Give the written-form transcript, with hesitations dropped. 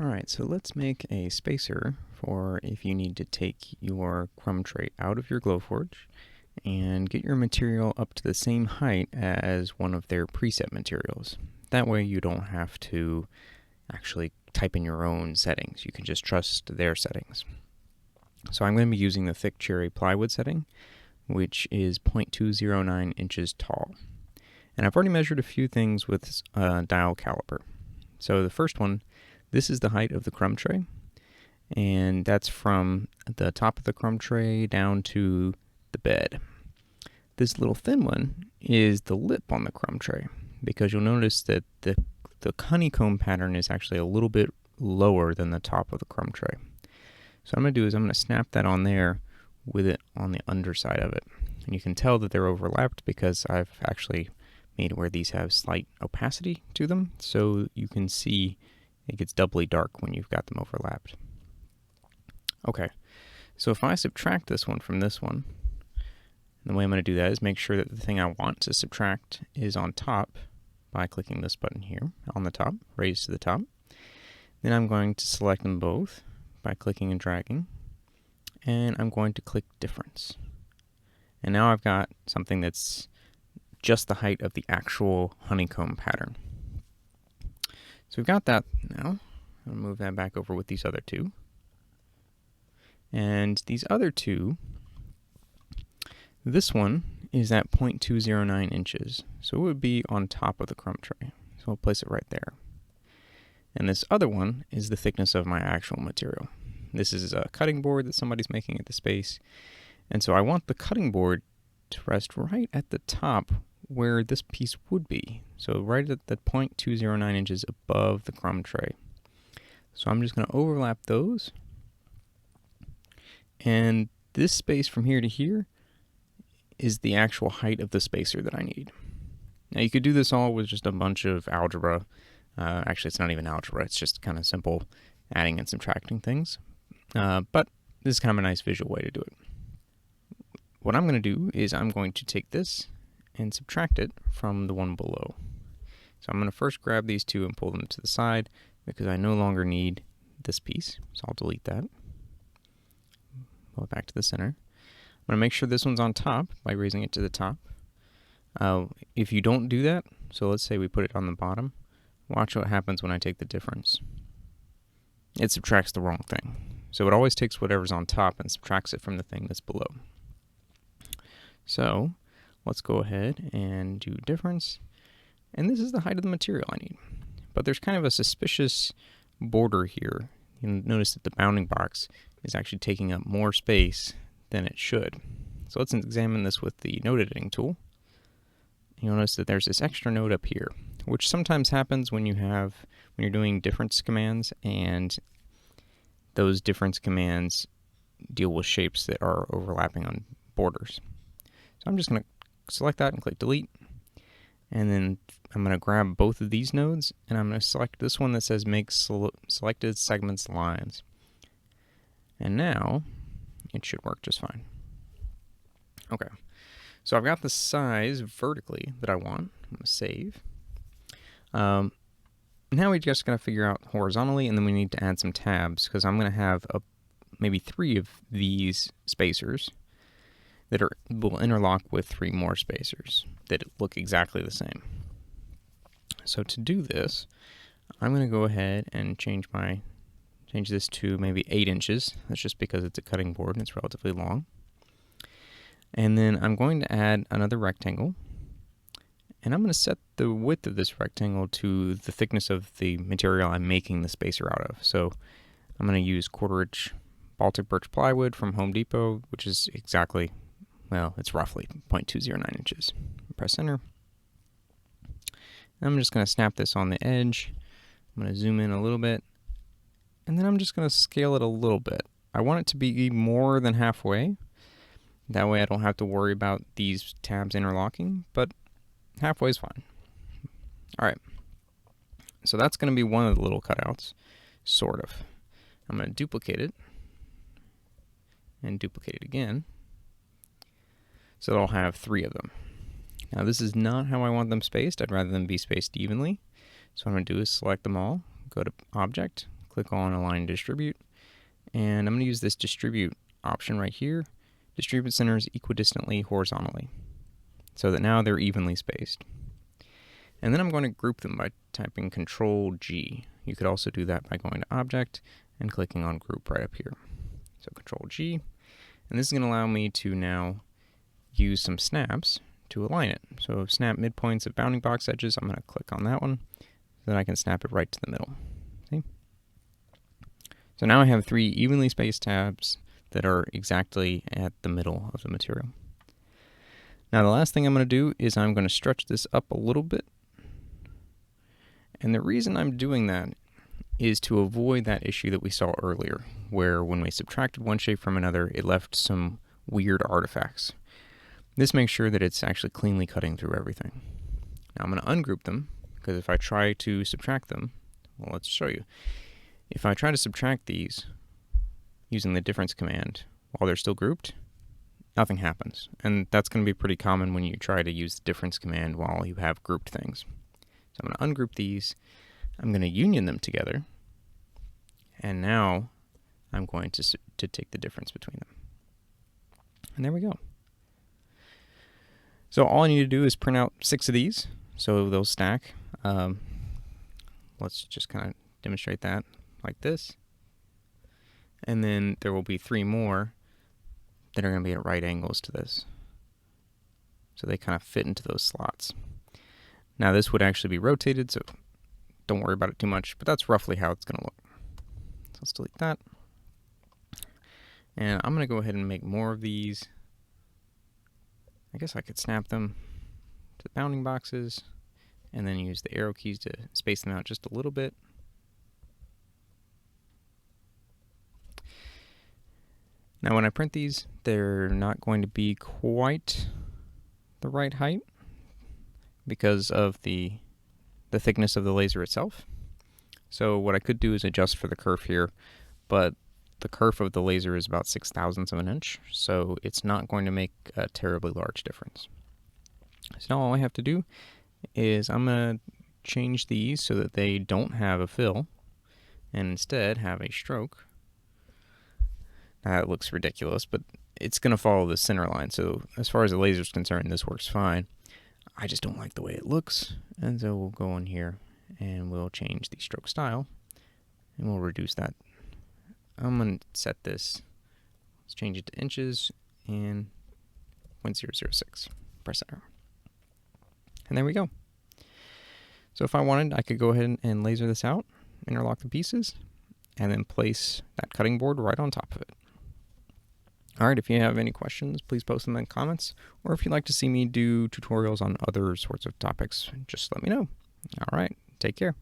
Alright, so let's make a spacer for if you need to take your crumb tray out of your Glowforge and get your material up to the same height as one of their preset materials. That way you don't have to actually type in your own settings. You can just trust their settings. So I'm going to be using the thick cherry plywood setting, which is 0.209 inches tall. And I've already measured a few things with a dial caliper. So the first one, this is the height of the crumb tray, and that's from the top of the crumb tray down to the bed. This little thin one is the lip on the crumb tray, because you'll notice that the honeycomb pattern is actually a little bit lower than the top of the crumb tray. So what I'm going to do is I'm going to snap that on there with it on the underside of it. And you can tell that they're overlapped because I've actually made it where these have slight opacity to them, so you can see it gets doubly dark when you've got them overlapped. Okay, so if I subtract this one from this one, the way I'm going to do that is make sure that the thing I want to subtract is on top by clicking this button here on the top, raise to the top. Then I'm going to select them both by clicking and dragging, and I'm going to click difference. And now I've got something that's just the height of the actual honeycomb pattern. So we've got that now. I'll move that back over with these other two. And these other two, this one is at 0.209 inches. So it would be on top of the crumb tray. So we'll place it right there. And this other one is the thickness of my actual material. This is a cutting board that somebody's making at the space. And so I want the cutting board to rest right at the top where this piece would be. So right at the 0.209 inches above the crumb tray. So I'm just going to overlap those. And this space from here to here is the actual height of the spacer that I need. Now you could do this all with just a bunch of algebra. Actually, it's not even algebra. It's just kind of simple adding and subtracting things. But this is kind of a nice visual way to do it. What I'm going to do is I'm going to take this and subtract it from the one below. So I'm going to first grab these two and pull them to the side because I no longer need this piece. So I'll delete that. Pull it back to the center. I'm going to make sure this one's on top by raising it to the top. If you don't do that, so let's say we put it on the bottom, watch what happens when I take the difference. It subtracts the wrong thing. So it always takes whatever's on top and subtracts it from the thing that's below. So let's go ahead and do difference. And this is the height of the material I need. But there's kind of a suspicious border here. You'll notice that the bounding box is actually taking up more space than it should. So let's examine this with the node editing tool. You'll notice that there's this extra node up here, which sometimes happens when you're doing difference commands, and those difference commands deal with shapes that are overlapping on borders. So I'm just going to select that and click delete. And then I'm going to grab both of these nodes and I'm going to select this one that says make selected segments lines. And now it should work just fine. Okay, so I've got the size vertically that I want. I'm going to save. Now we just got to figure out horizontally, and then we need to add some tabs because I'm going to have maybe 3 of these spacers that will interlock with 3 more spacers that look exactly the same. So to do this, I'm going to go ahead and change this to maybe 8 inches. That's just because it's a cutting board and it's relatively long. And then I'm going to add another rectangle, and I'm going to set the width of this rectangle to the thickness of the material I'm making the spacer out of. So I'm going to use 1/4 inch Baltic birch plywood from Home Depot, which is exactly, well, it's roughly 0.209 inches. Press enter. I'm just going to snap this on the edge. I'm going to zoom in a little bit, and then I'm just going to scale it a little bit. I want it to be more than halfway. That way I don't have to worry about these tabs interlocking, but halfway is fine. All right, so that's going to be one of the little cutouts, sort of. I'm going to duplicate it and duplicate it again, so I'll have 3 of them. Now this is not how I want them spaced. I'd rather them be spaced evenly. So what I'm going to do is select them all, go to Object, click on Align and Distribute, and I'm going to use this Distribute option right here. Distribute centers equidistantly horizontally, so that now they're evenly spaced. And then I'm going to group them by typing Control G. You could also do that by going to Object and clicking on Group right up here. So Control G, and this is going to allow me to now use some snaps to align it. So snap midpoints of bounding box edges, I'm going to click on that one, so then I can snap it right to the middle. See? So now I have 3 evenly spaced tabs that are exactly at the middle of the material. Now the last thing I'm going to do is I'm going to stretch this up a little bit. And the reason I'm doing that is to avoid that issue that we saw earlier, where when we subtracted one shape from another, it left some weird artifacts. This makes sure that it's actually cleanly cutting through everything. Now I'm going to ungroup them, because if I try to subtract them, well, let's show you. If I try to subtract these using the difference command while they're still grouped, nothing happens. And that's going to be pretty common when you try to use the difference command while you have grouped things. So I'm going to ungroup these, I'm going to union them together, and now I'm going to take the difference between them. And there we go. So all I need to do is print out 6 of these, so they'll stack. Let's just kind of demonstrate that like this. And then there will be 3 more that are going to be at right angles to this. So they kind of fit into those slots. Now this would actually be rotated, so don't worry about it too much, but that's roughly how it's going to look. So let's delete that. And I'm going to go ahead and make more of these. I guess I could snap them to the bounding boxes and then use the arrow keys to space them out just a little bit. Now when I print these, they're not going to be quite the right height because of the thickness of the laser itself. So what I could do is adjust for the kerf here, but the kerf of the laser is about 0.006 of an inch, so it's not going to make a terribly large difference. So now all I have to do is I'm going to change these so that they don't have a fill and instead have a stroke. Now that looks ridiculous, but it's going to follow the center line, so as far as the laser is concerned, this works fine. I just don't like the way it looks, and so we'll go in here and we'll change the stroke style, and we'll reduce that. I'm going to set this, let's change it to inches, and 0.006. Press enter. And there we go. So if I wanted, I could go ahead and laser this out, interlock the pieces, and then place that cutting board right on top of it. Alright, if you have any questions, please post them in the comments, or if you'd like to see me do tutorials on other sorts of topics, just let me know. Alright, take care.